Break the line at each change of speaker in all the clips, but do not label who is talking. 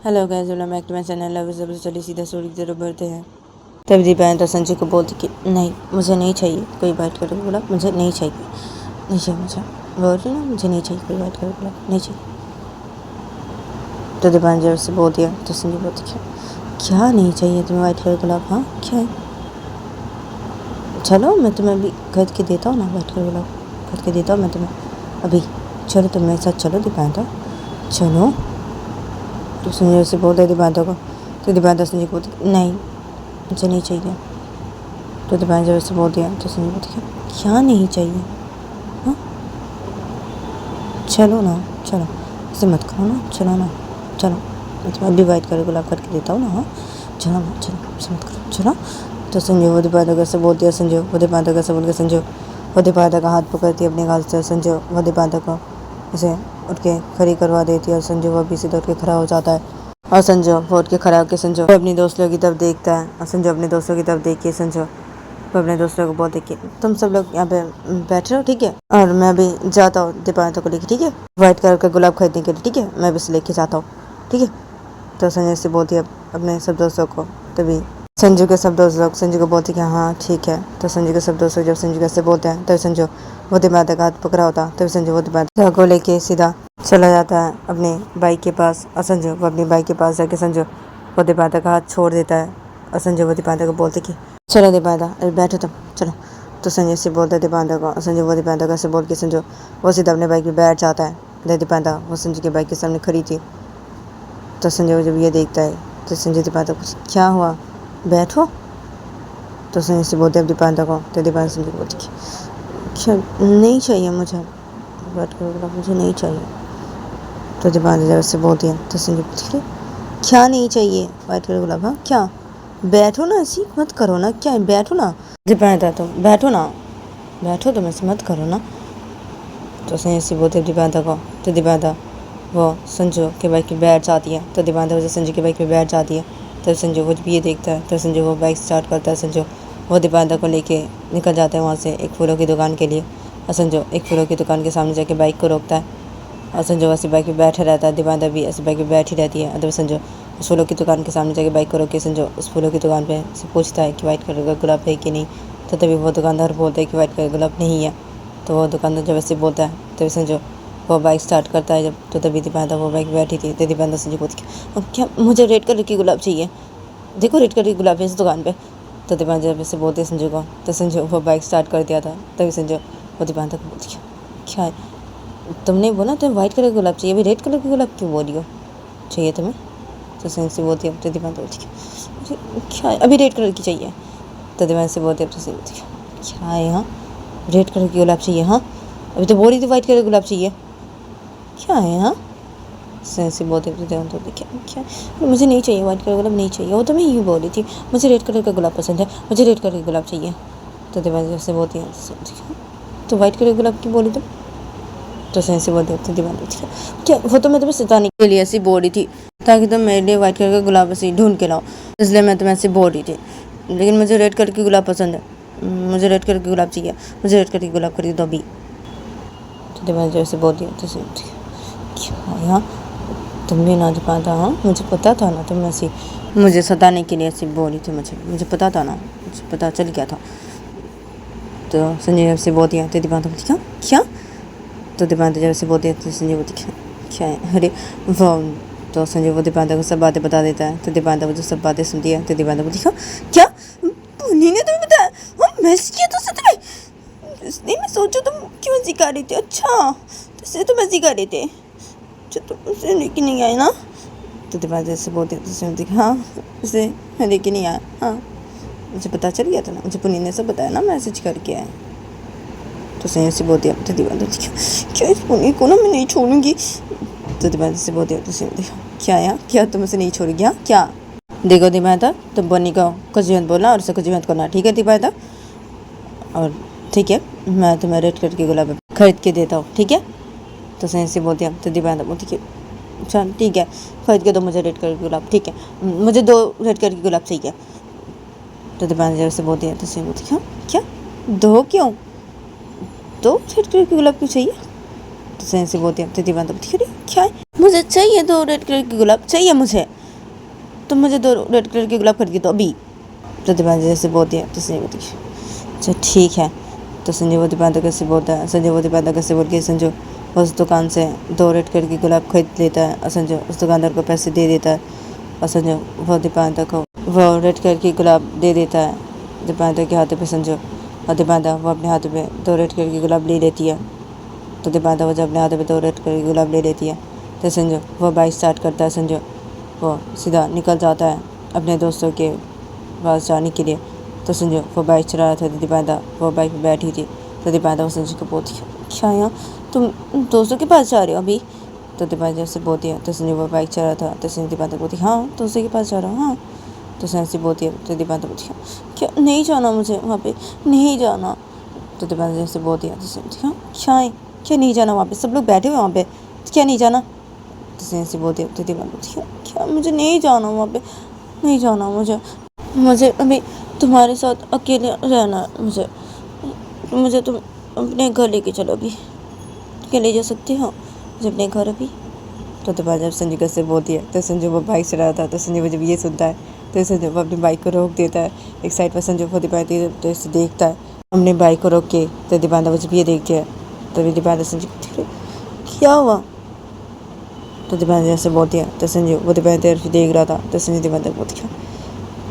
Hello guys, welcome back to my channel. Love is जबरदस्त। चलिए सीधा स्टोरी की तरफ बढ़ते हैं। तब दीपा तो संजय को बोलती कि नहीं, मुझे नहीं चाहिए कोई बात करे गुलाब, मुझे नहीं चाहिए, नहीं चाहिए मुझे। बोल रही ना, मुझे नहीं चाहिए कोई बात करे गुलाब, नहीं चाहिए। तो दीपा जब से बोल दिया तो संजय बोलती क्या नहीं चाहिए तुम्हें वाइट कलर गुलाब? हाँ क्या है? चलो मैं तुम्हें अभी खरीद के देता हूँ ना वाइट कलर गुलाब, खरीद के देता हूँ मैं तुम्हें अभी। चलो तुम मेरे साथ चलो दीपा, चलो। तो संजय से बोलते दीपांता को, तो दीपांता संजय को बोलती नहीं, मुझे नहीं चाहिए। तो दीपांता जब से बोल दिया तो संजय बोलती क्या नहीं चाहिए? हाँ चलो ना, चलो ऐसे मत करो ना, चलो ना, चलो मैं तुम्हें अभी वाइट कलर गुलाब करके देता हूँ ना। हाँ चलो ना, चलो ऐसे मत करो, चलो। तो संजय वो दीपांता से बोल दिया, संजय वो दीपांता से बोल के संजय वो दीपांता का हाथ पकड़ती है अपने गाल से। संजय वो दीपांता को उसे उठ के खड़ी करवा देती है और संजय वो भी सीधा उठ के खड़ा हो जाता है। और संजय वो उठ के खड़ा होकर संजय अपनी दोस्तों की तरफ देखता है और संजय अपने दोस्तों की तरफ देखिए संजय वो अपने दोस्तों को बोलते कि तुम सब लोग यहाँ पे बैठे रहो, ठीक है, और मैं अभी जाता हूँ दीपांता को लेके, ठीक है, व्हाइट कलर का गुलाब खरीदने के लिए, ठीक है, मैं बस लेके जाता हूँ, ठीक है। तो संजय से बोलती है अपने सब दोस्तों को। तभी संजू के सब दोस्त लोग संजू को बोलते कि हाँ ठीक है। तो संजू के सब दोस्त जब संजू कैसे बोलते हैं तभी संजू वो दीपांता का हाथ पकड़ा होता, तभी संजू वो दीपांता को लेके सीधा चला जाता है अपने बाइक के पास। और संजू वो अपनी बाइक के पास जाके संजू वो दीपांता का हाथ छोड़ देता है और संजू वो दीपांता को बोलते कि चलो दीपांता अरे बैठो तुम, चलो। तो संजय से बोलता है दीपांता को, संजय वो दीपांता का से बोल के संजू वो सीधा अपने बाइक में बैठ जाता है। दीपांता वो संजू की बाइक के सामने खड़ी थी। तो संजय जब ये देखता है तो संजय दीपांता को क्या हुआ, बैठो। तो संजय से बोलते हैं दीपांता को, तो दीपांता संजय को बोलती क्या नहीं चाहिए मुझे बैठ कर, मुझे नहीं चाहिए। तो दीपांता जब से बोलती है तो संजय बोलती क्या नहीं चाहिए वाइट कलर गुलाब? हाँ क्या, बैठो ना, ऐसी मत करो ना, क्या बैठो ना दीपांता, तो बैठो ना, बैठो, तुम ऐसे मत करो ना। तो संजय से बोलते दीपांता को, तो दीपांता वो संजू के बाइक पे बैठ जाती है। तो दीपांता वजह संजू के बाइक पे बैठ जाती है। तो संजू वो भी ये देखता है तो संजू वो बाइक स्टार्ट करता है। संजू वो दीपांता को लेके निकल जाता है वहाँ से एक फूलों की दुकान के लिए। और संजू एक फूलों की दुकान के सामने जाके बाइक को रोकता है और संजू ऐसी बाइक पे बैठा रहता है। दीपांता भी ऐसी बाइक पे बैठी रहती है। तब संजू उस फूलों की दुकान के सामने जाके बाइक को रोक के संजू उस फूलों की दुकान पे से पूछता है कि वाइट कलर का गुलाब है कि नहीं। तो तभी वो दुकानदार बोलता है कि वाइट कलर का गुलाब नहीं है। तो वो दुकानदार जब ऐसे बोलता है तभी संजू वो बाइक स्टार्ट करता है जब। तो तभी दीपांता वो बाइक बैठी थी। तो दीपांता संजू को क्या मुझे रेड कलर की गुलाब चाहिए, देखो रेड कलर की गुलाब है इस दुकान पे। तो दीपांता जब से बोलते संजू को तो संजू वो बाइक स्टार्ट कर दिया था। तभी संजू वो दीपांता को बोलती क्या है, तुमने बोला तुम्हें वाइट कलर की गुलाब चाहिए, अभी रेड कलर की गुलाब क्यों बोली हो, चाहिए तुम्हें? तो संजू से बोलती है तो दीपांता बोलती क्या है, अभी रेड कलर की चाहिए। तो दीपांता से बोलते तो संजू बोलती क्या है, हाँ रेड कलर की गुलाब चाहिए? हाँ अभी तो बोल रही थी वाइट कलर की गुलाब चाहिए, क्या है? हाँ सेंसी बोलते थे तो क्या क्या मुझे नहीं चाहिए वाइट कलर गुलाब, नहीं चाहिए, वो तो मैं यूँ बोली थी, मुझे रेड कलर का गुलाब पसंद है, मुझे रेड कलर का गुलाब चाहिए। तो दीवान से बोलती है तो वाइट कलर गुलाब की बोली तुम? तो सेंसी बोलते थे दीवान क्या, वो तो मैं तुम्हें सताने के लिए ऐसी बोल रही थी ताकि तुम मेरे लिए वाइट कलर का गुलाब ऐसे ढूंढ के लाओ, इसलिए मैं तुम्हें ऐसे बोल रही थी, लेकिन मुझे रेड कलर की गुलाब पसंद है, मुझे रेड कलर की गुलाब चाहिए, मुझे रेड कलर की गुलाब खरीद दो अभी। तो दीवान जैसे बोलती है तो क्या यहाँ तुम भी ना दीपांता, हाँ मुझे पता था ना तुम ऐसी मुझे सताने के लिए ऐसी बोली थी, मुझे पता था ना, मुझे पता चल गया था। तो संजय जब से बोलती है तो दीपांता बोलती क्या क्या। तो दीपांता जब से बोलती है तो संजय बोलती क्या है, अरे वो। तो संजय वो दीपांता को सब बातें बता देता है। तो दीपांता वो जो सब बातें सुनती है तो दीपांता बोलती क्या पुनी ने तुम्हें बताया, हाँ मैसेज किया तो सच में, इसलिए मैं सोचो तुम क्यों सिखा रही थी, अच्छा तो इसलिए तो मैं सिखा रही थी, तो उसे लेके नहीं आए ना। तो दीपांता से बोलते हाँ उसे लेके नहीं आया, हाँ मुझे पता चल गया था ना, मुझे पुनी ने सब बताया ना मैसेज करके आए। तो संजय से बोलती है तो दीपांता क्या इस पुनी को ना मैं नहीं छोड़ूंगी। तो दीपांता से बोलती है तो क्या यार, क्या तुम उसे नहीं छोड़ेगी? हाँ क्या, देखो दीपांता तुम पुनी को कुछ भी मत बोलना और उसे कुछ भी मत करना, ठीक है दीपांता, और ठीक है मैं तुम्हें रेड कलर की गुलाब खरीद के देता हूँ, ठीक है। तो संजय से बोलती है तो दीपांता बोलती कि चल ठीक है खरीद के दो मुझे रेड कलर की गुलाब, ठीक है, मुझे 2 रेड कलर की गुलाब चाहिए। तो दीपांता जब से बोलती है तो संजय बोलती क्या क्या 2 क्यों, 2 रेड कलर की गुलाब क्यों चाहिए? तो संजय से बोलती है तो दीपांता बोलती अरे क्या है, मुझे मुझे चाहिए 2 रेड कलर के गुलाब, चाहिए मुझे, तुम मुझे 2 रेड कलर के गुलाब खरीद के दो अभी। तो दीपांता जैसे बोलती है तो संजय बोलती है अच्छा ठीक है। तो संजय वो दीपांता कैसे बोलता है, संजय वो दीपांता कैसे बोल के संजय उस दुकान से 2 रेड कलर के गुलाब खरीद लेता है और संजय उस दुकानदार को पैसे दे देता है और संजय वो दीपांता को वो रेड कलर की गुलाब दे देता है दीपांता के हाथों पे संजय, और दीपांता वो अपने हाथों पे 2 रेड कलर की गुलाब ले लेती है। तो दीपांता वो जब अपने हाथों पे 2 रेड कलर की गुलाब ले लेती है तो संजय वो बाइक स्टार्ट करता है, संजय वो सीधा निकल जाता है अपने दोस्तों के पास जाने के लिए। तो संजय वो बाइक चला रहा था, तो दीपांता वो बाइक पे बैठी थी। तो दीपांता वो संजय को बोलती है क्या यहाँ तुम दोस्तों के पास जा रहे हो अभी। तो दीपांता जैसे बोलती है तो संजय वो बाइक चला रहा था, तो संजय दीपांता बोलती है हाँ दोस्तों के पास जा रहा हूँ हाँ। तो संजय बोलती है तो दीपांता बोलती है क्या नहीं जाना मुझे वहाँ पे, नहीं जाना। तो दीपांता जैसे बोलती है तो संजय हाँ क्या नहीं जाना वहाँ पे, सब लोग बैठे हुए वहाँ पे, क्या नहीं जाना। तो संजय बोलती है तो दीपांता बोलती है क्या मुझे नहीं जाना वहाँ पे, नहीं जाना मुझे अभी तुम्हारे साथ अकेले रहना है, मुझे तुम अपने घर लेके चलो अभी, क्या ले जा सकते हो मुझे अपने घर अभी। तो दीपांता जब संजय कैसे बोलती है तो संजय वो बाइक चला रहा था, तो संजय जब ये सुनता है तो संजय वो अपनी बाइक को रोक देता है। एक साइड पर संजय वो दीपांता तो इसे देखता है अपनी बाइक को रोक के। तो दीपांता वो जब ये देखती है तभी दीपांता संजय क्या हुआ। तो दीपांता जैसे बोलती है तो संजय वो दीपांता देख रहा था, तो संजय दीपांता बोलती है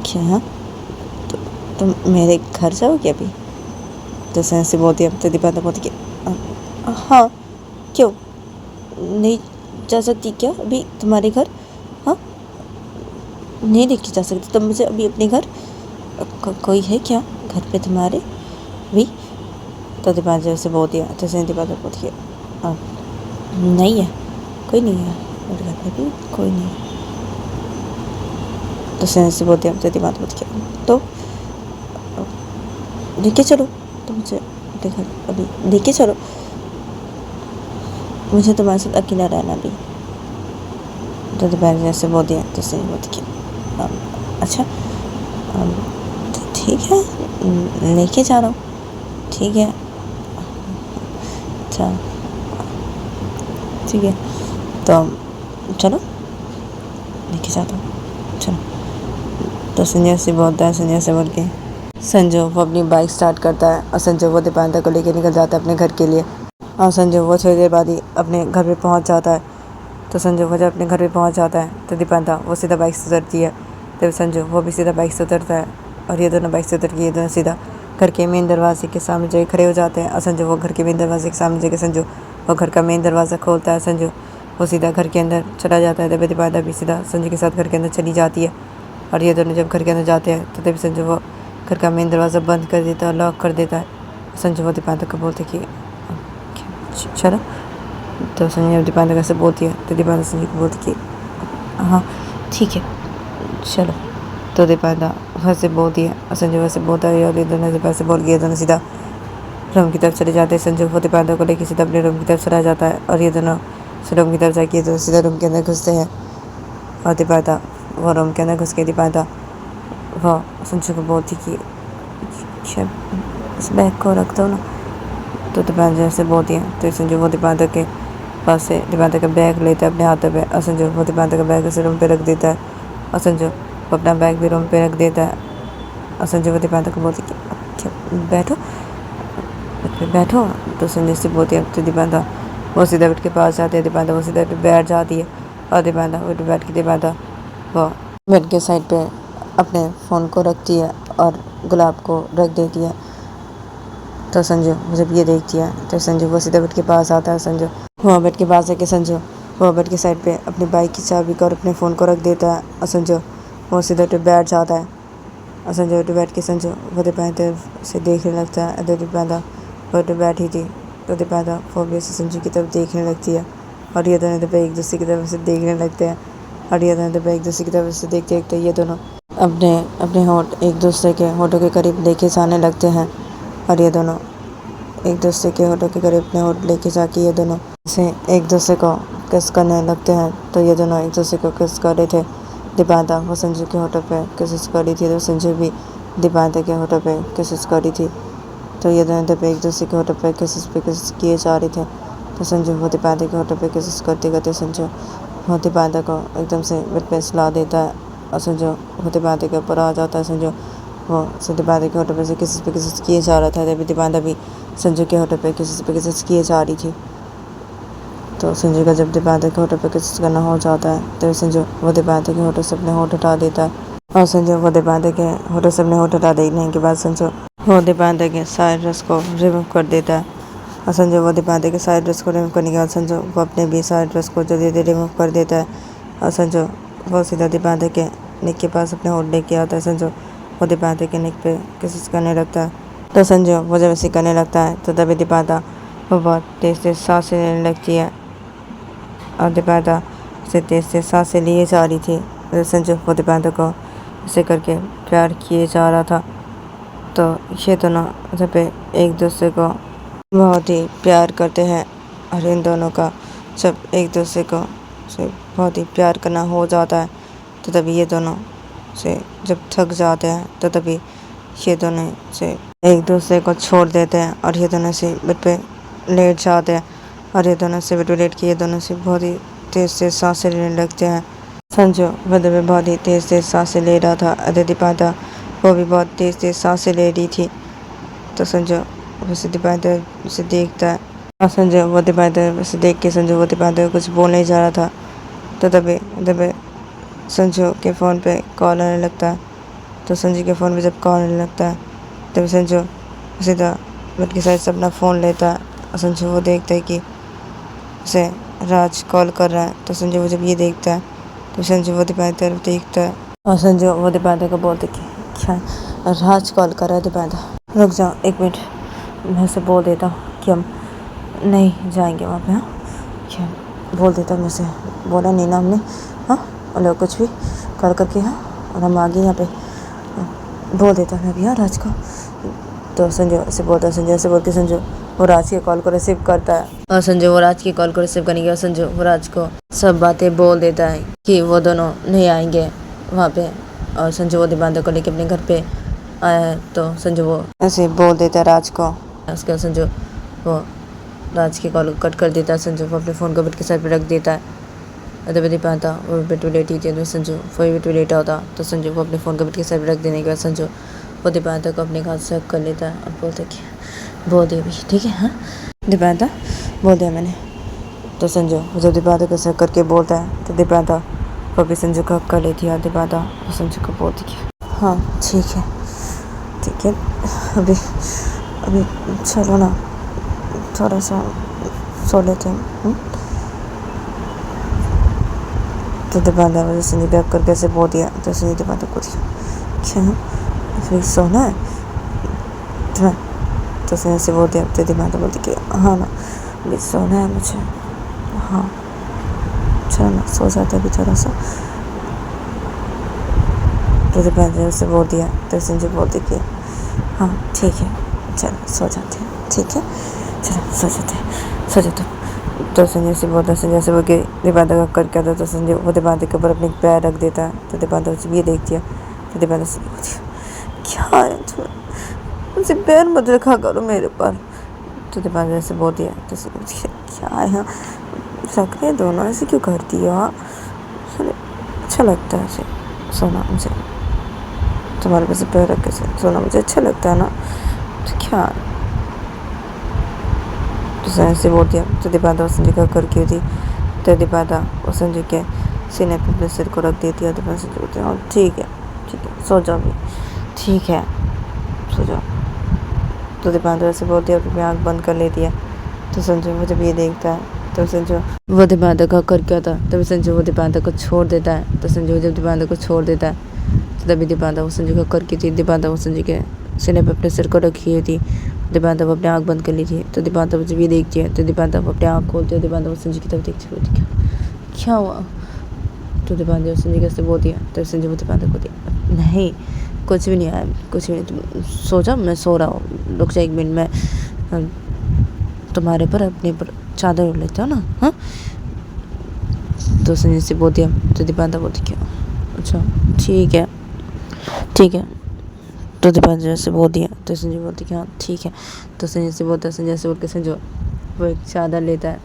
क्या तुम मेरे घर जाओगे अभी। तो संजय बोलती है तो दीपांता बोलती है हाँ क्यों नहीं जा सकती क्या अभी तुम्हारे घर, हाँ नहीं लेके जा सकती तुम मुझे अभी अपने घर, कोई है क्या घर पे तुम्हारे अभी। तो दीपांता जैसे बोलती है तो संजय दीपांता बोलती है नहीं है, कोई नहीं है मेरे घर पे भी, कोई नहीं है। तो संजय बोलती है तो दीपांता बोलती है तो लेके चलो तो मुझे अपने घर अभी, लेके चलो मुझे तुम्हारे साथ अकेला रहना भी। तो दीपांता जैसे बोलती है तो संजय बोलती है अच्छा ठीक है लेके जा रहा हूँ, ठीक है अच्छा ठीक है तो चलो लेके जाता हूँ चलो। तो संजय से बोलता है, संजय से बोल के संजय वो अपनी बाइक स्टार्ट करता है और संजय वो दीपांता को लेके निकल जाता है अपने घर के लिए। और संजय वो थोड़ी देर बाद ही अपने घर पे पहुंच जाता है। तो संजय वो जब अपने घर पे पहुंच जाता है तो दीपांता वो सीधा बाइक से उतरती है, तो संजय वो भी सीधा बाइक से उतरता है और ये दोनों बाइक से उतर के ये दोनों सीधा घर के मेन दरवाजे के सामने जाके खड़े हो जाते हैं। और संजय वो घर के मेन दरवाजे के सामने जाके संजय वो घर का मेन दरवाज़ा खोलता है, संजय वो सीधा घर के अंदर चला जाता है। तभी दीपांता भी सीधा संजय के साथ घर के अंदर चली जाती है और ये दोनों जब घर के अंदर जाते हैं तो तभी संजय वो घर का मेन दरवाज़ा बंद कर देता है, लॉक कर देता है। संजय वो दीपांता को बोलते कि चलो। तो संजय दीपांता कैसे बोलती है तो दीपांता संजय को बोलती कि हाँ ठीक है चलो। तो दीपांता वैसे बोलती है और संजय वैसे बोलता है और ये दोनों वैसे बोल गए, दोनों सीधा रूम की तरफ चले जाते हैं। संजय वो दीपांता को लेकर सीधा अपने रूम की तरफ चला जाता है और ये दोनों रूम की तरफ जाके तो सीधा रूम के अंदर घुसते हैं और दीपांता वो रूम के अंदर घुस के दीपांता वो संजय को बोलती कि इस बैग को रख दो ना। तो दीपांता जैसे बोलती है तो संजय वो दीपांता के पास से दीपांता का बैग लेता है अपने हाथों पे और संजय वो दीपांता का बैग उसे रूम पे रख देता है और संजय वो अपना बैग भी रूम पे रख देता है और संजय वो दीपांता को बोलती कि बैठो। तो संजय से बोलती है तो दीपांता वो सीधा बेड के पास जाती है, दीपांता वो सीधा बैठ जाती है और दीपांता वो बैठ के दीपांता वो बेड के साइड पे अपने फ़ोन को रखती है और गुलाब को रख देती है। तो संजय जब ये देखती है तो संजय वो सीधा बेड के पास आता है, संजय वो बेड के पास आके संजय वो बेड के साइड पे अपनी बाइक की चाबी को और अपने फ़ोन को रख देता है और संजय वो सीधा उठ बैठ जाता है और संजय उठ बैठ के संजय वो दीपांता से देखने लगता है। तो दीपांता वो उठ बैठी थी तो दीपांता वो भी संजय की तरफ देखने लगती है और ये दोनों दफे एक दूसरे की तरफ से देखने लगते हैं और ये दोनों दफे एक दूसरे की तरफ से देखते देखते ये दोनों अपने होठ एक दूसरे के होठों के करीब लेके जाने लगते हैं और ये दोनों एक दूसरे के होठों के करीब अपने होठ लेके जाके ये दोनों से एक दूसरे को किस करने लगते हैं। तो ये दोनों एक दूसरे को किस कर रहे थे, दीपांता वो संजय के होठों पे किस कर रही थी तो संजय भी दीपांता के होठों पे किस कर रही थी। तो ये दोनों दफे एक दूसरे के होठों पे किस किए जा रहे थे। तो संजय वो दीपांता के होठों पे किस करते करते संजय वो दीपांतर को एकदम से बेड पे सुला देता है और संजू वो दीपांतर के ऊपर आ जाता है। संजू वो दीपांतर के होठों पे से किसी किए जा रहा था, तभी दीपांतर भी संजू के होठों पे किसी किए जा रही थी। तो संजू का जब दीपांतर के होठों पे किसी करना हो जाता है तभी संजू वो दीपांतर के होठों से अपने होठ हटा देता है और संजू वो दीपांतर के होठों से अपने होठ हटा देने के बाद संजू वो दीपांतर के सारे ड्रेस को रिमूव कर देता है और संजू वो दीपांतर के सारे ड्रेस को रिमूव करने के बाद संजू वो अपने भी सारे ड्रेस को जल्दी जल्दी रिमूव कर देता है और संजू वो सीधा दीपांतर के नेक के पास अपने होठ लेके आता है। संजू वो दीपांतर के नेक पे किसी करने लगता है। तो संजू वो जब ऐसे करने लगता है तो तभी दीपांतर वो बहुत तेज तेज सांसें लेने लगती है और दीपांतर से तेज तेज सांसें लिए जा रही थी। और संजू वो दीपांतर को ऐसे करके प्यार किए जा रहा था। तो ये दोनों जब एक दूसरे को बहुत ही प्यार करते हैं और इन दोनों का जब एक दूसरे को से बहुत ही प्यार करना हो जाता है तो तभी ये दोनों से जब थक जाते हैं तो तभी ये दोनों से एक दूसरे को छोड़ देते हैं और ये दोनों से बेड पे लेट जाते हैं और ये दोनों से बेड पे लेट के ये दोनों से बहुत ही तेज तेज सांसें लेने लगते हैं। संजू बेड पे बहुत ही तेज तेज सांसें ले रहा था और दीपांतर वो भी बहुत तेज तेज सांसें ले रही थी। तो संजू वैसे दीपांतर उसे देखता है और संजू वो दीपांतर वैसे देख के संजू वो दीपांतर कुछ बोलने जा रहा था तो तभी संजू के फ़ोन पे कॉल आने लगता है। तो संजू के फ़ोन पे जब कॉल आने लगता है तभी संजू सीधा बेड के साइड से अपना फ़ोन लेता है और संजू वो देखता है कि उसे राज कॉल कर रहा है। तो संजू वो जब ये देखता है तो संजू वो दीपांतर देखता है और संजू वो दीपांतर को बोलते कि क्या राज कॉल कर रहा है। दीपांतर रुक जाओ एक मिनट, मैं उसे बोल देता हूँ कि हम नहीं जाएंगे वहाँ पे। हाँ क्या बोल देता हूँ, मुझसे बोला नहीं ना हमने, हाँ और लोग कुछ भी कॉल करके हाँ और हम आगे यहाँ पे बोल देता हूँ मैं भी हाँ राज को। तो संजू से बोलता है, संजू से बोल के संजू वो राज के कॉल को रिसीव करता है और संजू वो राज की कॉल को रिसीव करने के बाद संजू वो राज को सब बातें बोल देता है कि वो दोनों नहीं आएंगे वहाँ पे और संजू वो दीपांतर को लेके अपने घर पे आया है। तो संजू वो ऐसे बोल देता है राज को। उसके बाद संजू वो राज की कॉल कट कर देता है। संजू वो अपने फ़ोन को बेड के साइड पे रख देता है और तभी दीपांतर वो बेड पे लेटी थी तो संजू वो बेड पे लेटा होता तो संजू वो अपने फ़ोन को बेड के साइड पे रख देने के बाद संजू वो दीपांतर को अपने हाथ से हक कर लेता है और बोलता है कि बोल दिया भाई ठीक है। हाँ दीपांतर बोल दिया मैंने। तो संजू जब दीपांतर को हक करके बोलता है तो दीपांतर वो भी संजू को हक कर लेती है और दीपांतर वो संजू को बोलती है हाँ ठीक है अभी चलो ना थोड़ा सा सो लेते हैं। तो दीपांतर मुझे संजू पे हक करके ऐसे बोल दिया तो संजू दीपांतर को दिया क्या अभी सोना है तुम्हें। तो संजू से बोल दिया तो दीपांतर बोलती कि हाँ ना अभी सोना है मुझे, हाँ चलो ना सो जाते अभी थोड़ा सा। तो दीपांतर से बोल दिया तो संजू बोलती कि हाँ ठीक है चलो सो जाते हैं, ठीक है चलो सो जाते। तो संजय से बोलता है, संजय से बोल के दीपांतर का करके आता तो संजय वो दीपांतर के ऊपर अपने पैर रख देता है। तो दीपांतर जब ये देखती है तो दीपांतर से बोलती है क्या है तुम्हें, मुझे पैर मत रखा करो मेरे पर। तो दीपांतर से बोलती है तो क्या है रख रहे दोनों ऐसे क्यों करती हो। हाँ अच्छा लगता है ऐसे सोना, मुझे तुम्हारे पास पैर रख के सोना मुझे अच्छा लगता है ना, तो क्या। तो संजय से बोल दिया तो दीपांतर संजय का करके थी तो दीपांतर और संजय के सीने पे अपने सिर को रख देती है। दीपांतर संजय बोलते हैं ठीक है सो जाओ भी, ठीक है सो जाओ। तो दीपांतर से बोलती है अपनी आँख बंद कर लेती है। तो संजय वो जब ये देखता है तो संजय वो दीपांतर का करके आता तभी संजय वो दीपांतर को छोड़ देता है। तो संजय जब दीपांतर को छोड़ देता है तो तभी दीपांतर वो संजय का करके थी। दीपांतर वो संजय के सीने पे अपने सिर को रखी थी। दीपांतर वो अपनी आँख बंद कर ली थी। तो दीपांतर जब ये देखती है तो दीपांतर वो अपनी आँख खोलती है। दीपांतर वो संजय की तरफ देखती है क्या हुआ। तो दीपांतर संजय कैसे बोलती है तो संजय वो दीपांतर को दिया नहीं कुछ भी नहीं आया, कुछ भी नहीं, तुम सो जाओ मैं सो रहा हूँ, रुक जाए एक मिनट मैं तुम्हारे पर अपने पर चादर ओढ़ लेता हूँ ना। हाँ तो संजय से बोलती है तो दीपांतर बोलती क्या अच्छा ठीक है। तो दीपांतर से बोल दिया तो संजय बोलती कि हाँ ठीक है। तो संजय से बोलता है, संजय से बोल के संजय वो एक चादर लेता है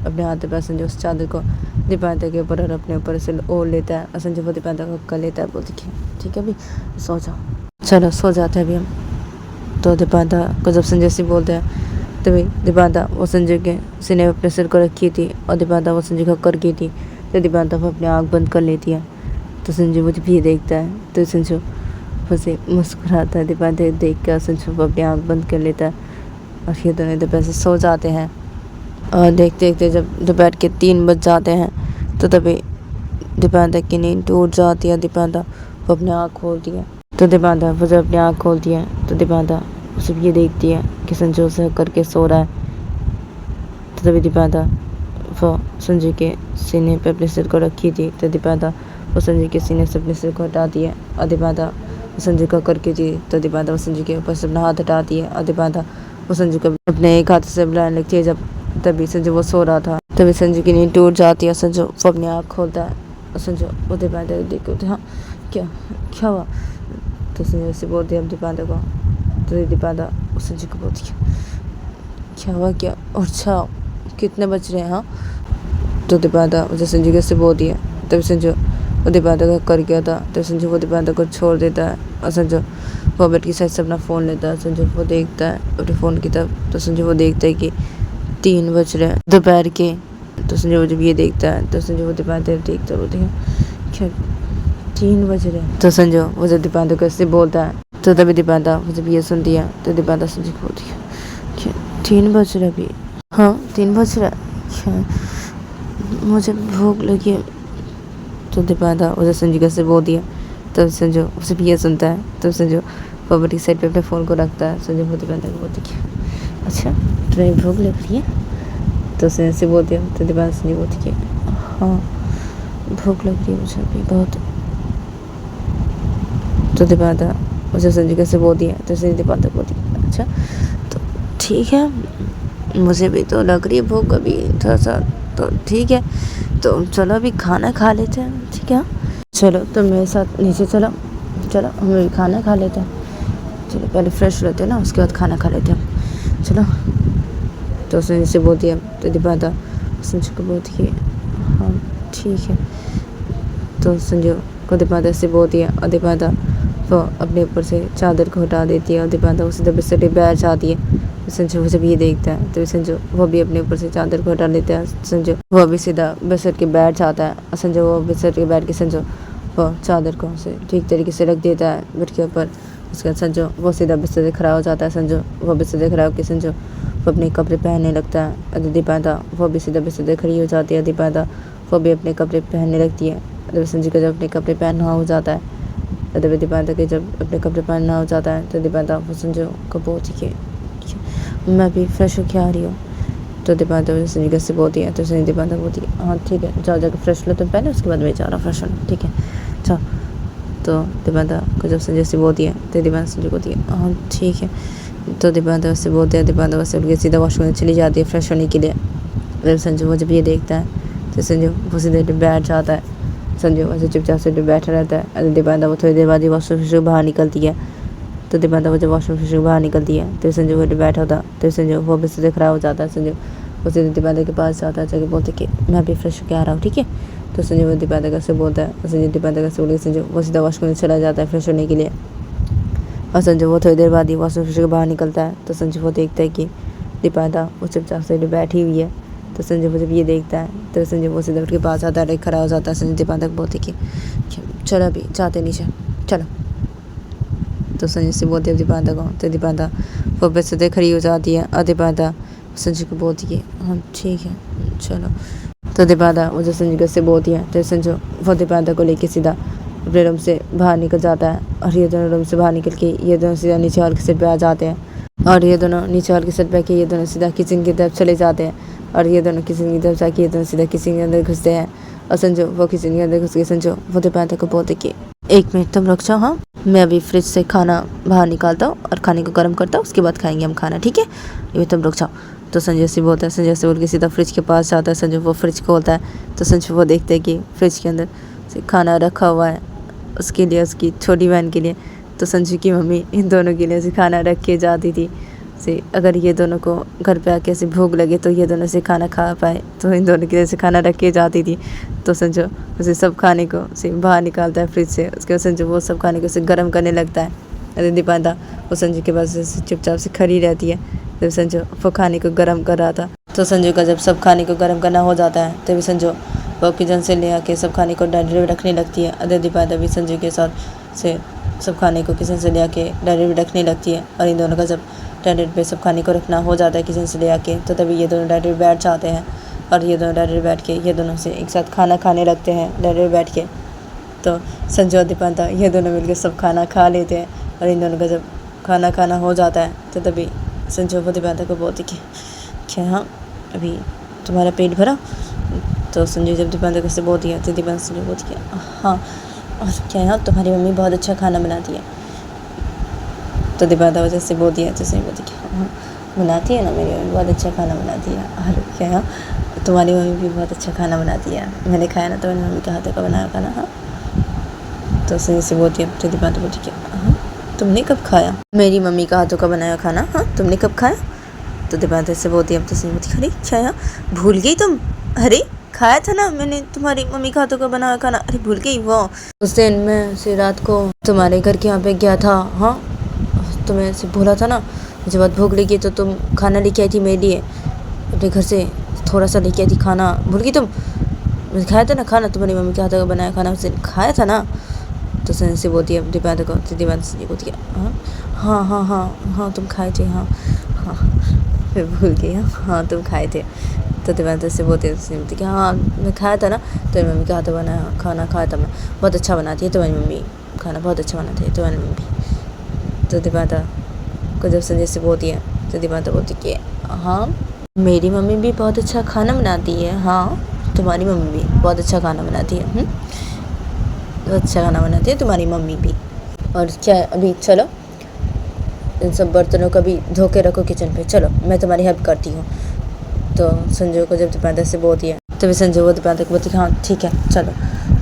अपने हाथ पे। संजय उस चादर को दीपांता के ऊपर और अपने ऊपर से ओढ़ लेता है और संजय वो दीपांता को कर लेता है। बोलती कि ठीक है अभी सो जाओ, चलो सो जाते हैं अभी हम। तो दीपांता को जब संजय से बोलता है तभी दीपांता वो संजय के सीने में अपने सिर को रखी थी और दीपांता वो संजय को कर गई थी। तो दीपांता वो अपनी आँख बंद कर लेती है। तो संजय वो जब ये देखता है तो संजय उसे मुस्कुराता है। दीपांता देख कर संजय वो अपनी आँख बंद कर लेता है और ये दोनों दोपहर से सो जाते हैं। और देखते देखते जब दोपहर के 3 बज जाते हैं तो तभी दीपांता की नींद टूट जाती है। दीपांता वो अपनी आँख खोलती है। तो दीपांता वो जब अपनी आँख खोलती है तो दीपांता सिर्फ ये देखती है कि संजय उसे करके सो रहा है। तो तभी दीपांता वो संजय के सीने पे अपने सिर को रखी थी। तो दीपांता वो संजय के सीने से अपने सिर को हटाती है और दीपांता संजय को करके थी। तो दीपांता वो संजय के ऊपर से अपना हाथ हटाती है और दीपांता वो संजय को अपने एक हाथ से बुलाने लगती है। जब तभी संजय वो सो रहा था तभी संजय की नींद टूट जाती है। संजय वो अपनी आँख खोलता है और संजय वो दीपांता को देख के हाँ क्या क्या हुआ। तो संजय से बोलती है अब दीपांता को। तो दीपांता उस संजय को बोलती है क्या हुआ क्या, और अच्छा कितने बज रहे हैं हाँ। तो दीपांता उसे संजय को से बोलती है। तभी संजय वो दीपांता का कर गया था। तो संजय वो दीपांता को छोड़ देता है और संजय वो बेड की साइड से अपना फ़ोन लेता है। संजय वो देखता है अपने फ़ोन की तरफ। तो संजय वो देखता है कि 3 बज रहे हैं दोपहर के। तो संजय वो जब ये देखता है तो संजय वो दीपांता देखता बोलते हैं क्या 3 बज रहे हैं। तो संजय वो जब दीपांता को ऐसे बोलता है तो तभी दीपांता वो जब ये सुनती है तो दीपांता संजय को बोलती है क्या 3 बज रहे अभी, हाँ 3 बज रहा क्या मुझे भूख लगी है। तो दीपांता उसे संजय को ऐसे बोलती है। तब संजय उसे भी ये सुनता है। तो संजय वो बड़ी साइड पे अपने फ़ोन को रखता है। संजय वो दीपांता को बोलती है अच्छा तुम्हें भूख लग रही है। तो संजय से बोलती है। तो दीपांता संजय बोलती है हाँ भूख लग रही है मुझे अभी बहुत। तो दीपांता उसे संजय कैसे बोलती है। तो संजय दीपांता को बोलती है अच्छा तो ठीक है मुझे भी तो लग रही है भूख अभी थोड़ा सा, तो ठीक है तो चलो अभी खाना खा लेते हैं ठीक है। चलो तो मेरे साथ नीचे चलो, चलो हम अभी खाना खा लेते हैं। चलो पहले फ्रेश रहते हैं ना उसके बाद खाना खा लेते हैं चलो। तो संजय से बोलती है। तो दीपांता संजय को बोलती है हाँ ठीक है। तो संजय को दीपांता से बोलती है और दीपांता वो अपने ऊपर से चादर को हटा देती है और दीपांता उसे दबे से बैठ जाती है। संजय वो जब ये देखता है तो संजय वो भी अपने ऊपर से चादर को हटा लेता है। संजय वो भी सीधा बिस्तर के बैठ जाता है और संजय वो बिस्तर के बैठ के संजय वो चादर को उसे ठीक तरीके से रख देता है बेड के ऊपर। उसके बाद संजय वो सीधा बिस्तर से खड़ा हो जाता है। संजय वो बिस्तर से खड़ा होकर संजय वो अपने कपड़े पहनने लगता है और दीपांता वो भी सीधा बिस्तर से खड़ी हो जाती है। दीपांता वो भी अपने कपड़े पहनने लगती है। जब संजय को जब अपने कपड़े पहनना हो जाता है तो दीपांता के जब अपने कपड़े पहनना हो जाता है तो दीपांता वो संजय को बोलती है मैं भी फ्रेश होके आ रही हूँ। तो दीपांता संजय को से बोलती है। तो संजय दीपांता बोलती है हाँ ठीक है जाओ जाकर फ्रेश लो तुम पहले, उसके बाद मैं जा रहा हूँ फ्रेश होना ठीक है जाओ। तो दीपांता को जब संजय से बोलती है तो दीपांता संजय को बोलती है हाँ ठीक है। तो दीपांता उससे बोलते हैं। दीपांता उससे उठ के सीधा वॉशरूम में चली जाती है फ्रेश होने के लिए। जब संजय वो जब ये देखता है तो संजय वो सीधे बैठ जाता है। संजय वैसे चुपचाप से बैठा रहता है। अरे दीपांता वो थोड़ी देर बाद ही वॉशरूम से बाहर निकलती है। तो दीपांता वो जब वॉशरूम से बाहर निकलती है तो संजय वो बैठा होता तो संजय वो भी सीधे खड़ा हो जाता है। संजय वो सीधे दीपांता के पास जाता है जाके बोलते कि मैं भी फ्रेश होकर आ रहा हूँ ठीक है। तो संजय वो दीपांता का से बोलता है। संजय दीपांता का से बोल के संजय वो सीधा वॉशरूम में चला जाता है फ्रेश होने के लिए। और संजय वो थोड़ी देर बाद ही वॉशरूम से बाहर निकलता है। तो संजय वो देखता है कि दीपांता वो चुपचाप से बैठी हुई है। तो संजय वो जब ये देखता है तो संजय वो सीधा उसके पास आता है, खड़ा हो जाता है। संजय दीपांता को बोलते कि चलो अभी जाते नीचे चलो। तो संजय से बोलते हैं दीपांता को। तो दीपांता वो बस सीधे खड़ी हो जाती है और दीपांता संजय को बोलती है हाँ ठीक है चलो। तो दीपांता वो जो संजय को से बोलती है तो संजय वो दीपांता को लेके सीधा अपने रूम से बाहर निकल जाता है। और ये दोनों रूम से बाहर निकल के ये दोनों सीधा नीचे हॉल के सेट पे आ जाते हैं। और ये दोनों नीचे हॉल के सेट पे आके ये दोनों सीधा किचन की तरफ चले जाते हैं। और ये दोनों किचन की तरफ जाके ये दोनों सीधा किचन के अंदर घुसते हैं। और संजय वो किचन के अंदर घुस के संजय वो दीपांता को बोलते कि 1 मिनट तुम रुक जाओ हाँ मैं अभी फ्रिज से खाना बाहर निकालता हूँ और खाने को गर्म करता हूँ, उसके बाद खाएंगे हम खाना ठीक है, ये तुम रुक जाओ। तो संजय से बोलता है। संजय से बोल के सीधा फ्रिज के पास जाता है। संजय वो फ्रिज खोलता है तो संजय वो देखते हैं कि फ्रिज के अंदर से खाना रखा हुआ है उसके लिए, उसकी छोटी बहन के लिए। तो संजय की मम्मी इन दोनों के लिए उसे खाना रख के जाती थी। से अगर ये दोनों को घर पे आके ऐसे भूख लगे तो ये दोनों से खाना खा पाए। तो इन दोनों के जैसे खाना रख के जाती थी। तो संजो उसे सब खाने को से बाहर निकालता है फ्रिज से। उसके बाद संजो वो सब खाने को उसे गर्म करने लगता है। अरे दीपांता वो संजू के पास ऐसे चुपचाप से खड़ी रहती है। जब संजू वो खाने को गर्म कर रहा था तो संजू का जब सब खाने को गर्म करना हो जाता है तभी संजू वो किचन से ले आके सब खाने को डायरी में रखने लगती है। अरे दीपांता भी संजू के साथ से सब खाने को किचन से ले आके डायरी में रखने लगती है। और इन दोनों का जब डायरी पे सब खाने को रखना हो जाता है किचन से ले आके तो तभी ये दोनों डायरी में बैठ जाते हैं। और ये दोनों डायरी में बैठ के ये दोनों से एक साथ खाना खाने लगते हैं डायरी में बैठ के। तो संजू और दीपांता ये दोनों मिलकर सब खाना खा लेते हैं। और इन दोनों का जब खाना खाना हो जाता है तो तभी संजू वो दीपांता को बोलती कि क्या हाँ अभी तुम्हारा पेट भरा। तो संजू जब दीपांता को से बोलती है तो दीपांता संजू बोलती है हाँ और क्या हाँ तुम्हारी मम्मी बहुत अच्छा खाना बनाती है। तो दीपांता वजह से बोलती है तो संजू बोलती है हाँ बनाती है ना मेरी मम्मी बहुत अच्छा खाना बनाती है। और क्या हाँ तुम्हारी मम्मी भी बहुत अच्छा खाना बनाती है। मैंने खाया ना तो मैंने मम्मी के हाथों का बनाया खाना। हाँ तो संजू से बोलती है तो दीपांता बोलती है हाँ तुमने कब खाया मेरी मम्मी का हाथों का बनाया खाना। हाँ तुमने कब खाया। तो दीपांता से बोलती है अब तो संजू बोलती अरे क्या यार भूल गई तुम। अरे खाया था ना मैंने तुम्हारी मम्मी का हाथों का बनाया खाना। अरे भूल गई वो उस दिन मैं से रात को तुम्हारे घर के यहाँ पे गया था। हाँ तुम्हें से बोला था ना मुझे बहुत भूख लगी तो तुम खाना लेके आई थी मेरे लिए अपने घर से थोड़ा सा लेके आई थी खाना। भूल गई तुम मैंने खाया था ना खाना तुम्हारी मम्मी के हाथों का बनाया खाना उस दिन खाया था ना। तो संजय से बोलती है दीपांता को तो दीपांता से बोलती है हाँ हाँ हाँ हाँ तुम खाए थे। हाँ हाँ फिर भूल गई। हाँ तुम खाए थे। तो दीपांता से बोलती है कि हाँ मैं खाया था ना तो मम्मी के हाथों बनाया खाना खाया था मैं बहुत अच्छा बनाती है तुम्हारी मम्मी खाना बहुत अच्छा बनाती है तुम्हारी मम्मी। तो दीपांता को जब संजय से बोलती है तो दीपांता बोलती कि हाँ मेरी मम्मी भी बहुत अच्छा खाना बनाती है। हाँ तुम्हारी मम्मी भी बहुत अच्छा खाना बनाती है। अच्छा खाना बनाती है तुम्हारी मम्मी भी। और क्या अभी चलो इन सब बर्तनों का भी धो के रखो किचन पे। चलो मैं तुम्हारी हेल्प करती हूँ। तो संजू को जब दीपांता से बोलती है तभी संजू वो दीपांता को बोलती है हाँ ठीक है चलो।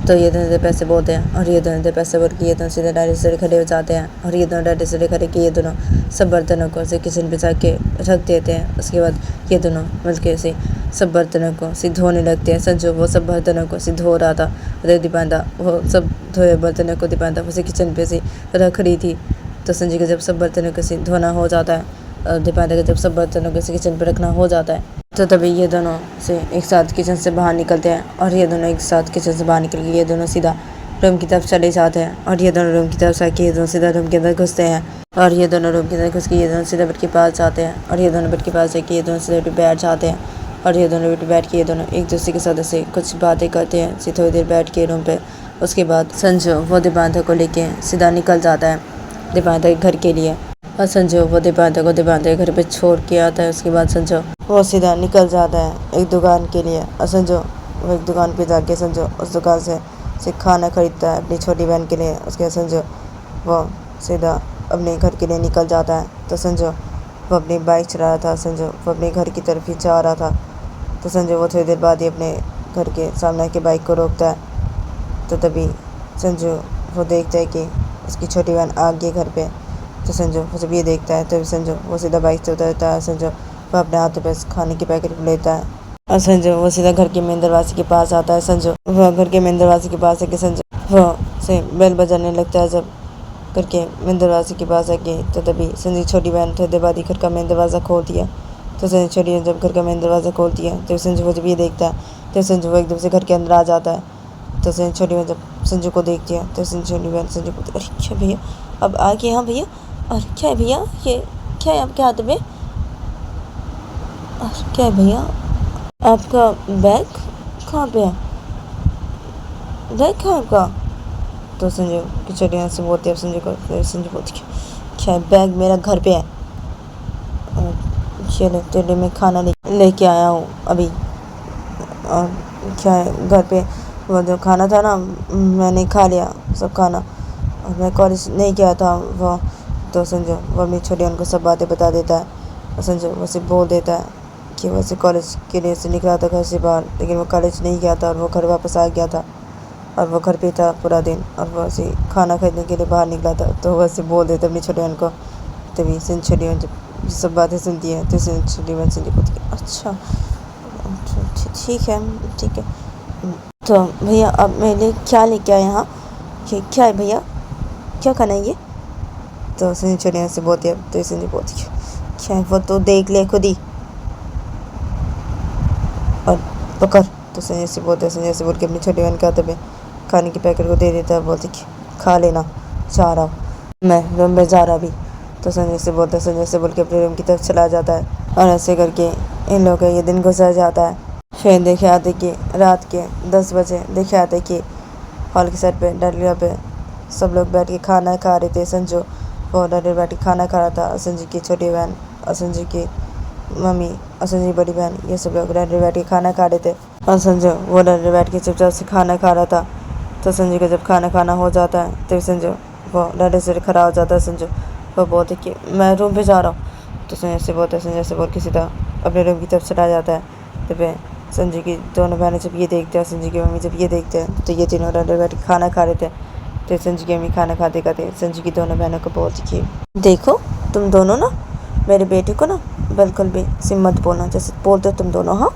तो ये दोनों पैसे बोलते हैं और ये दोनों पैसे बोल के ये दोनों सीधे डायरी से खड़े हो जाते हैं। और ये दोनों डायरी से खड़े के ये दोनों सब बर्तनों को से किचन पे जाके रख देते हैं। उसके बाद ये दोनों मिलके से सब बर्तनों को से धोने लगते हैं। संजू वो सब बर्तनों को से धो रहा था। अरे दीपांता वो सब धोए बर्तनों को दीपांता उसे किचन पे से रख रही थी। तो संजू का जब सब बर्तनों को से धोना हो जाता है और दीपांता का जब सब बर्तनों को से किचन पे रखना हो जाता है तो तभी ये दोनों से एक साथ किचन से बाहर निकलते हैं। और ये दोनों एक साथ किचन से बाहर निकल के ये दोनों सीधा रूम की तरफ चले जाते हैं। और ये दोनों रूम की तरफ आके ये दोनों सीधा रूम के अंदर घुसते हैं। और ये दोनों रूम के अंदर घुस के ये दोनों सीधा बेड के पास जाते हैं। और ये दोनों बेड के पास जाके ये दोनों सीधा बेड पे बैठ जाते हैं। और ये दोनों बेड पे बैठ के ये दोनों एक दूसरे के साथ ऐसे कुछ बातें करते हैं ऐसे थोड़ी देर बैठ के रूम पे। उसके बाद संजू वो दीपांता को लेके सीधा निकल जाता है दीपांता के घर के लिए। और संजू वो दीपांता को दीपांता के घर पे छोड़ के आता है। उसके बाद संजू वो सीधा निकल जाता है एक दुकान के लिए। और संजू वो एक दुकान पे जाके संजू उस दुकान से खाना खरीदता है अपनी छोटी बहन के लिए। उसके बाद संजू वो सीधा अपने घर के लिए निकल जाता है। तो संजू वो अपनी बाइक चला रहा था। संजू वो अपने घर की तरफ ही जा रहा था। तो संजू वो थोड़ी देर बाद ही अपने घर के सामने के बाइक को रोकता है। तो तभी संजू वो देखता है कि उसकी छोटी बहन आ गई घर पे। तो संजू वो जब ये देखता है तो संजू वो सीधा बाइक से उतरता है। संजू वो अपने हाथों पे खाने के पैकेट लेता है और संजू वो सीधा घर के मेन दरवाजे के पास आता है। संजू वो घर के मेन दरवाजे के पास आके संजू वो से बेल बजाने लगता है। जब घर के मेन दरवाजे के पास आके तो तभी संजू छोटी बहन थोड़ी देर बाद ही घर का मेन दरवाज़ा खोलती है। तो संजू छोटी बहन जब घर का मेन दरवाज़ा खोलती है तो संजू वो जब ये देखता है तो संजू वो एकदम से घर के अंदर आ जाता है। तो संजू छोटी बहन जब संजू को देखती है तो संजू छोटी बहन संजू को अरे क्या भैया अब आ गए। हाँ भैया और क्या है भैया ये क्या है आपके हाथ में। और क्या है भैया आपका बैग कहाँ पे है बैग कहाँ है आपका। तो संजू की छोटी बहन से बोलती है संजू को। फिर संजू बोलती है क्या है बैग मेरा घर पे है। चलो तेरे में खाना लेके आया हूँ अभी। और क्या है घर पे वो जो खाना था ना मैंने खा लिया सब खाना और मैं कॉलेज नहीं गया था वो। तो संजू वो अपनी छोटी बहन को सब बातें बता देता है। और संजू वैसे बोल देता है कि वैसे कॉलेज के लिए से निकला था घर से बाहर लेकिन वो कॉलेज नहीं गया था और वो घर वापस आ गया था और वो घर पे था पूरा दिन और वो ऐसे खाना खरीदने के लिए बाहर निकला था। तो वैसे बोल देता अपनी छोटी बहन को। तभी संजू छोटी बहन जब ये सब बातें सुनती है। तो छोटी बहन संजय बोलती है अच्छा ठीक है ठीक है। तो भैया अब मेरे लिए क्या लेके आए यहाँ? ये क्या है भैया, क्या खाना है ये? तो संजय छोटी बहन से बोलती है। तो संजय बोलती है क्या है वो तो देख ले खुद ही और पकड़। तो संजय से बोलते हैं। संजय से बोल के अपनी छोटी बहन के हाथ में खाने के पैकेट को दे देता है। बोलती खा लेना, जा रहा हूँ मैं रूम में, जा रहा भी। तो संजय से बोलते हैं। संजय से बोल के अपने रूम की तरफ चला जाता है और ऐसे करके इन लोगों का ये दिन गुजर जाता है। फिर देखे आते कि रात के 10 बजे देखे आते कि हॉल की साइड पे डालिया पे सब लोग बैठ के खाना खा रहे थे। संजू वो डालिया बैठ के खाना खा रहा था। संजू की छोटी बहन और संजू की मम्मी और संजू की बड़ी बहन, ये सब लोग डालिया बैठ के खाना खा रहे थे। और संजू वो डालिया बैठ के चुपचाप से खाना खा रहा था। तो संजू का जब खाना खाना हो जाता है तभी संजू वो डालिया से खड़ा हो जाता है। संजू वो बोलते कि मैं रूम पे जा रहा हूँ। तो संजय से बोलते हैं। संजय से बोल के सीधा अपने रूम की तरफ चला जाता है। तो फिर संजू की दोनों बहनें जब ये देखते हैं, संजू की मम्मी जब ये देखते हैं, तो ये तीनों डालिया बैठ के खाना खा रहे थे। तो संजू की मम्मी खाना खाते खाते संजू की दोनों बहनों को बोलती कि देखो तुम दोनों ना मेरे बेटे को ना बिल्कुल भी सिम मत बोलना जैसे बोलते हो तुम दोनों। हाँ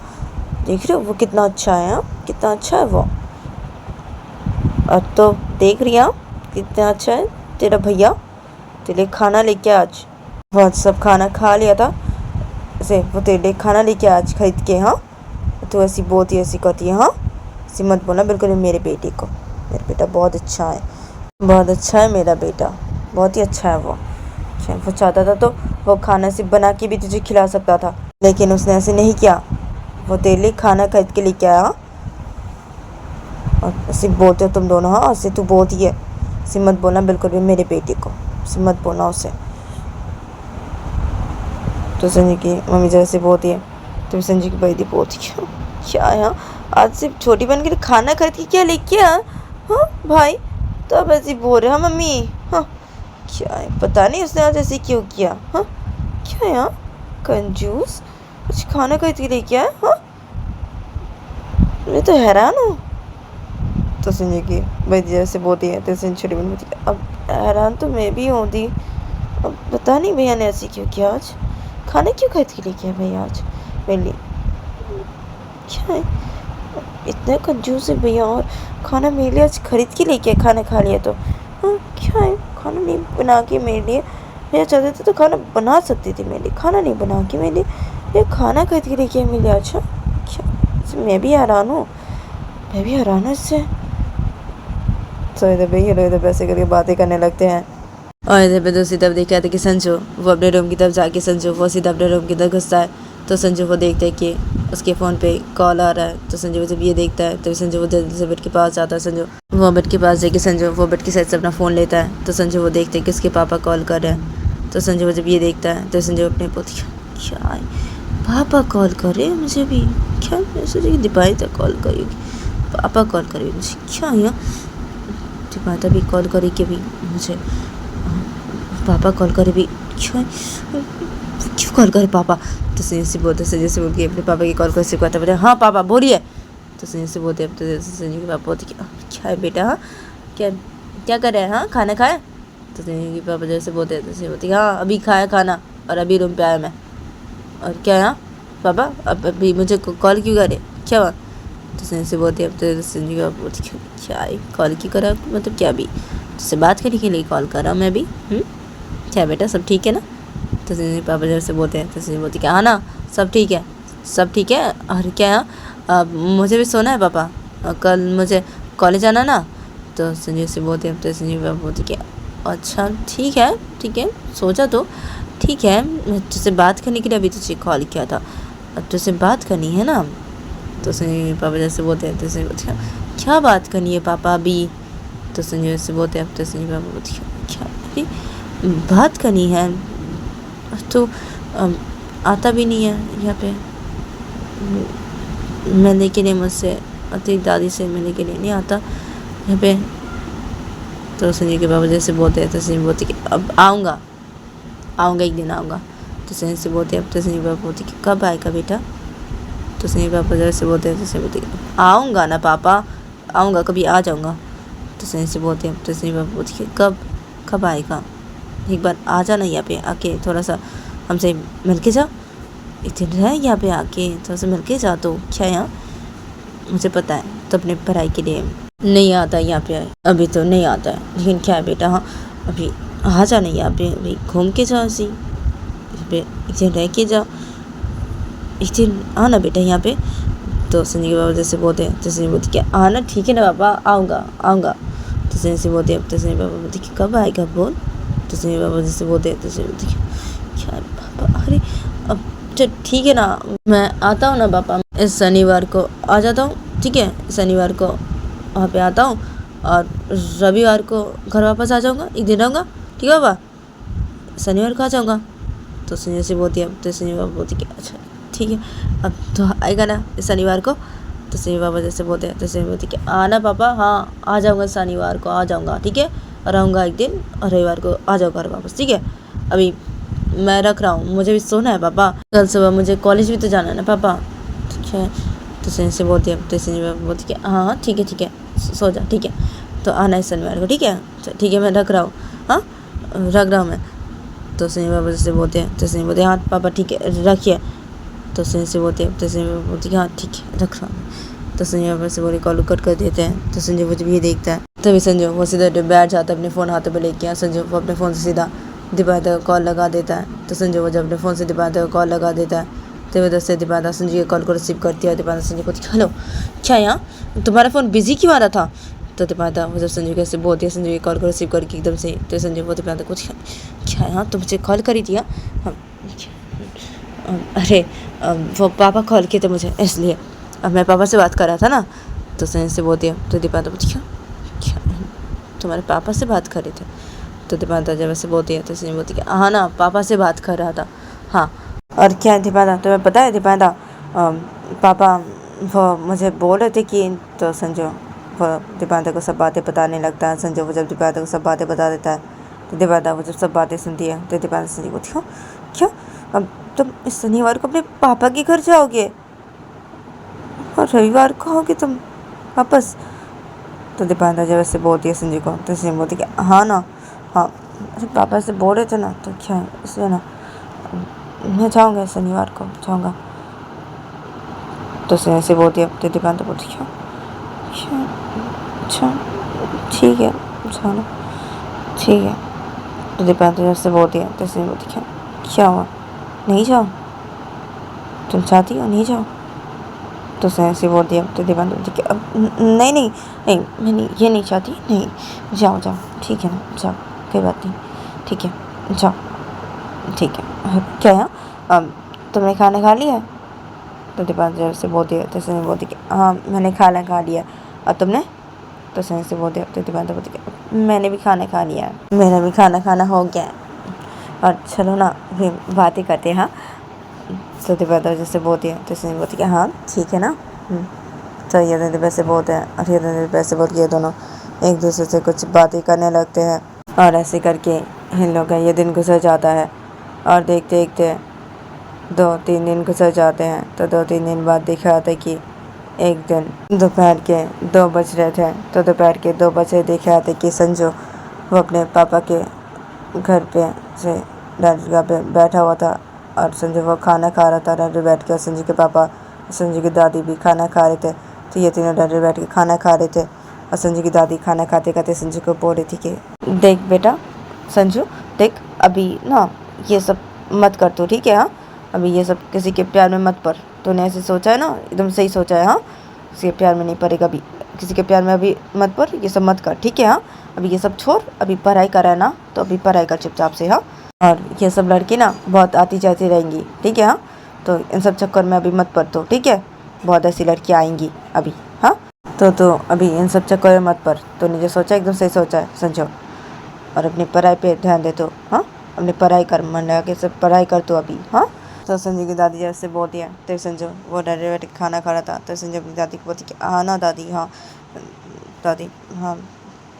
देख रहे हो वो कितना अच्छा है, हाँ कितना अच्छा है वो। और तो देख रही है कितना अच्छा है तेरा भैया, तेरे लिए खाना लेके आज वो सब खाना खा लिया था ऐसे, वो तेरे लिए खाना लेके आज खरीद के। हाँ तो ऐसी बोलती ऐसी करती है। हाँ सिम मत बोलना बिल्कुल मेरे बेटे को, मेरा बेटा बहुत अच्छा है, बहुत अच्छा है मेरा बेटा, बहुत ही अच्छा है वो। वो चाहता था तो वो खाना सिर्फ बना के भी तुझे खिला सकता था, लेकिन उसने ऐसे नहीं किया। वो तेरे लिए खाना खरीद के लेके आया। और सिर्फ बोलते हो तुम दोनों। हाँ ऐसे तू बोलती है सिर्फ मत बोलना बिल्कुल भी मेरे बेटे को, सिर्फ मत बोलना उसे। तो संजय की मम्मी जैसे बोलती है तो संजय की बहती बोलती है क्या है आज सिर्फ छोटी बहन के लिए खाना खरीद के क्या लेके आया? हाँ भाई तो अब ऐसे बोल रहे। हाँ मम्मी हाँ क्या है पता नहीं उसने आज ऐसे क्यों किया। हाँ क्या है यहाँ कंजूस, कुछ खाना खरीद के लेके आया। हाँ मैं तो हैरान हूँ। तो संजय की बहती जैसे बोलती है तो संजय छोटी बहन बोलती है अब हैरान तो मैं भी हूँ दी, अब पता नहीं भैया ने ऐसे क्यों किया, आज खाना क्यों खरीद के लेके आया भैया आज मेरे लिए? क्या है इतना कंजूस है भैया, और खाना मेरे लिए आज खरीद के लेके आए, खाना खा लिया तो। हाँ क्या है खाना नहीं बना के मेरे लिए, भैया चाहते थे तो खाना बना सकती थी मेरे लिए, खाना नहीं बना के मेरे लिए ये खाना खरीद के लेके आए मेरे लिए। अच्छा क्या, मैं भी हैरान हूँ, मैं भी हैरान हूँ इससे। तो इधर पे ये लोग इधर पैसे करके बातें करने लगते हैं। और इधर पे दूसरी तरफ देखा था कि संजू वो अपने रूम की तरफ जाके संजू वो सीधा अपने रूम की तरफ घुसता है। तो संजू वो देखता है कि उसके फ़ोन पे कॉल आ रहा है। तो संजू जब ये देखता है तो संजू वो जल्दी से बेड के पास आता है। संजू वो बेड के पास जाके संजू वो बेड की साइड से अपना फ़ोन लेता है। तो संजू वो देखते हैं कि उसके पापा कॉल कर रहे हैं। तो संजू जब ये देखता है तो संजू अपने पोती क्या है पापा कॉल कर रहे हैं मुझे भी, क्या मैं सोची दीपाली तक कॉल करेगी, पापा कॉल करेगी मुझे, क्या यहाँ दीपाली भी कॉल करेगी भी मुझे, पापा कॉल करे भी, क्यों क्यों कॉल करे पापा? तो संजय से बोलते संजय से बोल के अपने पापा की कॉल कर सिखाता बोले हाँ पापा बोलिए। तो संजय से बोलते अब तो संजय के पापा बोलते क्या है बेटा, हाँ क्या क्या कर रहे हैं, हाँ खाना खाए? तो संजय के पापा जैसे बोलते तो संजय बोलते हाँ अभी खाया खाना और अभी रूम पे आया मैं। और क्या यहाँ पापा अब अभी मुझे कॉल क्यों करे, क्या हुआ? तो संजय से बोलते अब तो संजय के पापा बोलते क्या है कॉल क्यों करा, मतलब क्या अभी तुझसे बात करने के लिए कॉल कर रहा हूँ मैं अभी, क्या बेटा सब ठीक है ना? तो संजय पापा जब से बोलते हैं तो संजय बोलती क्या हाँ ना सब ठीक है, सब ठीक है। और क्या मुझे भी सोना है पापा, कल मुझे कॉलेज आना ना। तो संजय से बोलते हैं तो संजय पापा बोलते क्या अच्छा ठीक है सोचा तो ठीक है, मैं तुझसे बात करने के लिए अभी तुझे कॉल किया था, अब तुझसे बात करनी है ना। तो संजय पापा जैसे बोलते हैं तो संजय बोलते क्या बात करनी है पापा अभी? तो संजय से बोलते हैं तो संजय पापा बोलते क्या अरे बात करनी है तो आता भी नहीं है यहाँ पे मिलने के लिए मुझसे, तेरी दादी से मिलने के लिए नहीं आता यहाँ पे। तो संजय के पापा जैसे बोलते हैं तो संजय बोलते कि अब आऊँगा एक दिन आऊँगा। तो संजय से बोलते हैं अब तो संजय पापा बोलते कि कब आएगा बेटा? तो संजय पापा जैसे बोलते हैं तो संजय बोलते आऊँगा ना पापा, आऊँगा कभी आ जाऊँगा। तो संजय से बोलते हैं तो संजय पापा बोलते कि कब आएगा, एक बार आ जाना यहाँ पे आके थोड़ा सा हमसे मिल के जा, एक दिन रह यहाँ पे आके, तो हमसे मिल के जा। तो क्या यहाँ, मुझे पता है तो अपने पढ़ाई के लिए नहीं आता यहाँ पे, अभी तो नहीं आता है, लेकिन क्या है बेटा, हाँ अभी आ जाना यहाँ पे, अभी घूम के जाओ, ऐसी यहाँ पे एक दिन रह के जाओ, एक दिन आना बेटा यहाँ पे। तो संजय के बाबा जैसे बोलते हैं, तो संजय बोलती क्या आना, ठीक है ना बाबा, आऊँगा आऊँगा। तो संजय से बोलते हैं, तो संजय बाबा बोलते कि कब आएगा बोल। तो संजय बाबा जैसे बोलते हैं, तो संजय बोलते क्या पापा, अरे अब चल ठीक है ना, मैं आता हूँ ना पापा, इस शनिवार को आ जाता हूँ, ठीक है, शनिवार को वहाँ पे आता हूँ और रविवार को घर वापस आ जाऊँगा, एक दिन रहूँगा, ठीक है बाबा, शनिवार को आ जाऊँगा। तो संजय से बोलती है, तो संजय बाबा बोलती कि अच्छा ठीक है, अब तो आएगा ना इस शनिवार को। तो संजय बाबा जैसे बोलते हैं, तो संजय बोलती कि आना पापा, हाँ आ जाऊँगा, शनिवार को आ जाऊँगा, ठीक है, रहूँगा एक दिन और रविवार को आ जाऊँगा घर वापस, ठीक है। अभी मैं रख रहा हूँ, मुझे भी सोना है पापा, कल सुबह मुझे कॉलेज भी तो जाना है ना पापा, ठीक है। तो संजय से बोलती है, तो संजय बाबा बोलती कि हाँ हाँ ठीक है सो जा, ठीक है, तो आना है शनिवार को, ठीक है, ठीक है मैं रख रहा हूँ, हाँ रख रहा हूँ मैं। तो संजय बाबा जैसे बोलते हैं, तो संजय बोलते हैं हाँ पापा ठीक है रखिए। तो संजय से बोलते हैं, तो संजय बाबा बोलते हैं हाँ ठीक है रख रहा हूँ। तो संजय बाबा से बोले कॉल कट कर देते हैं। तो संजय वो जब ये देखता है, तभी संजय वो सीधा बैठ जाता है अपने फ़ोन हाथों में लेके। संजय वो अपने फ़ोन से सीधा दीपादा को कॉल लगा देता है। तो संजय वो जब अपने फ़ोन से दीपादा को कॉल लगा देता है, तभी उधर से दीपादा संजय के कॉल को रिसीव करती है। दीपादा संजय को हेलो, क्या यहाँ तुम्हारा फ़ोन बिजी क्यों आ रहा था। तो दीपादा वो जब संजय कैसे बोलती है, संजय के कॉल को रिसीव करके एकदम से, तो संजय वो दीपादा कुछ क्या यहाँ तुम मुझे कॉल करी थी, अरे वो पापा कॉल किए थे मुझे, इसलिए अब मैं पापा से बात कर रहा था ना। तो संजय से बोलती है, तो दीपादा बोलती क्या तुम्हारे पापा से बात कर रहे थे। तो दीपादा जब ऐसे बोलती है, तो संजय बोलती है हाँ ना पापा से बात कर रहा था, हाँ और क्या दीपादा तुम्हें पता है दीपादा, पापा वो मुझे बोल रहे थे कि। तो संजय वो दीपादा को सब बातें बताने लगता है। संजय वो जब दीपादा को सब बातें बता देता है, तो दीपादा वो जब सब बातें सुनती है, तो दीपादा संजय को क्या अब तुम इस शनिवार को अपने पापा के घर जाओगे और रविवार को आओगे तुम वापस। तो दीपादा जब ऐसे बोलती है संजय को, तो संजय बोलती है हाँ ना, हाँ अरे पापा से बोल रहे थे ना, तो क्या है इसलिए ना मैं जाऊँगा शनिवार को जाऊँगा। तो संजय से बोलती है, तो दीपादा बोलती क्या अच्छा ठीक है जाना, ठीक है। तो दीपादा जब से बोलती है, तो संजय बोलती क्या हुआ नहीं जाओ, तुम चाहती हो नहीं जाओ। तो संजय बोलती है, तो दीपादा बोलती कि अब नहीं नहीं नहीं मैं नहीं ये नहीं चाहती, नहीं जाओ जाओ ठीक है ना जाओ, कोई बात नहीं ठीक है जाओ, ठीक है क्या है अब तुमने खाना खा लिया। तो दीपादा से बोलती है, तो संजय बोलती कि हाँ मैंने खाना खा लिया, और तुमने। तो संजय से बोलती है, तो दीपादा बोलती कि मैंने भी खाना खा लिया, मेरा भी खाना खाना हो गया है, और चलो ना फिर बातें करते हैं। हाँ तो दीपादा जैसे बोलती है, तो संजय बोलती है हाँ ठीक है ना। तो ये दोनों पैसे बोलते हैं, और ये दोनों पैसे बोल के ये दोनों एक दूसरे से कुछ बातें करने लगते हैं, और ऐसे करके इन लोगों का ये दिन गुजर जाता है। और देखते देखते 2-3 दिन गुजर जाते हैं। तो 2-3 दिन बाद देखा जाता है कि एक दिन दोपहर के 2 बज रहे थे। तो दोपहर के 2 बजे देखा जाता है कि संजू वो अपने पापा के घर पे से डायरी पे बैठा हुआ था, और संजू वो खाना खा रहा था डायरी बैठ के। संजू के पापा संजू की दादी भी खाना खा रहे थे। तो ये तीनों डायरी बैठ के खाना खा रहे थे, और संजू की दादी खाना खाते खाते संजू को बोल रही थी कि देख बेटा संजू देख, अभी ना ये सब मत कर तू, ठीक है, हाँ अभी ये सब किसी के प्यार में मत पड़। तूने ऐसे सोचा है ना, एकदम सही सोचा है, हाँ किसी के प्यार में नहीं पड़ेगा, अभी किसी के प्यार में अभी मत पड़, ये सब मत कर, ठीक है, हाँ अभी ये सब छोड़, अभी पढ़ाई कर रहा है ना, तो अभी पढ़ाई कर चुपचाप से, हाँ और ये सब लड़की ना बहुत आती जाती रहेंगी, ठीक है, हाँ तो इन सब चक्कर में अभी मत पड़, तो ठीक है, बहुत ऐसी लड़कियाँ आएंगी अभी, हाँ तो अभी इन सब चक्कर में मत पड़। तूने जो सोचा एकदम सही सोचा है संजो, और अपनी पढ़ाई पे ध्यान दे तो, हाँ अपनी पढ़ाई कर, मन लगा के सब पढ़ाई कर तो अभी, हाँ। तो संजय की दादी जैसे बोलती है, तो संजय वो डायरी बैठ के खाना खा रहा था। तो संजय अपनी दादी को बोलती कि हाँ ना दादी, हाँ दादी हाँ।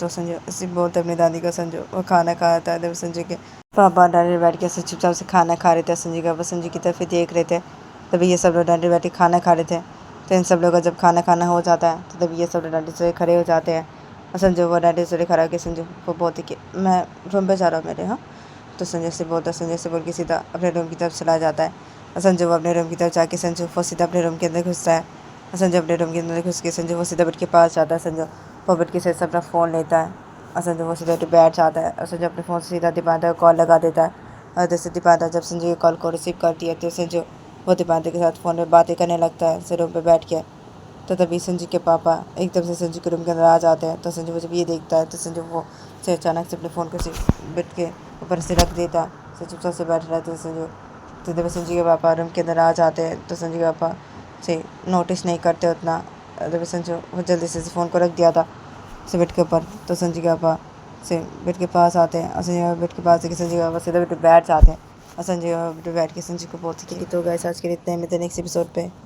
तो संजय ऐसे बोलते अपनी दादी को, संजय वो खाना खा रहा था। जब संजय के पापा डायरी बैठ के चुपचाप से खाना खा रहे थे, संजय का पापा संजय की तरफ ही देख रहे थे। तभी ये सब लोग डायरी बैठ के खाना खा रहे थे। तो इन सब लोगों का जब खाना खाना हो जाता है, तो तभी ये सब लोग डायरी से खड़े हो जाते हैं, और संजय वो डायरी से खड़ा होकर संजय वो बोलती कि मैं रूम पे जा रहा हूँ मेरे, हाँ तो संजय से बोलता, संजय से बोल के सीधा अपने रूम की तरफ चला जाता है। और संजय वो अपने रूम की तरफ जाके संजय वो सीधा अपने रूम के अंदर घुसता है। और संजय अपने रूम के अंदर घुस के संजय वो सीधा बेड के पास जाता है। संजय वो बेड के साइड से अपना फ़ोन लेता है और संजय वो सीधा बैठ जाता है और संजय अपने फ़ोन से सीधा दीपांतर को कॉल लगा देता है। और जैसे दीपांतर जब संजय की कॉल को रिसीव करती है तो संजय वो दीपांतर के साथ फ़ोन में बातें करने लगता है रूम पर बैठ के। तो तभी संजय के पापा एकदम से संजय के रूम के अंदर आ जाते हैं। तो संजय वो जब ये देखता है तो संजय वो से अचानक से अपने फ़ोन को बेड के ऊपर से रख देता है। चुपचाप से बैठ रहते हैं संजय। तो जब संजय के पापा रूम के अंदर आ जाते हैं तो संजय के पापा से नोटिस नहीं करते उतना। जब संजय वो जल्दी से फ़ोन को रख दिया था से बेड के ऊपर। तो संजय के पापा से बेड के पास आते हैं और संजय बेड के पास आके संजय के पापा सीधा बेड पर बैठ जाते हैं और संजय बेड पर बैठ के संजय को बोलते हैं कि तो गाइस आज के लिए इतना ही, मिलते हैं नेक्स्ट एपिसोड पे।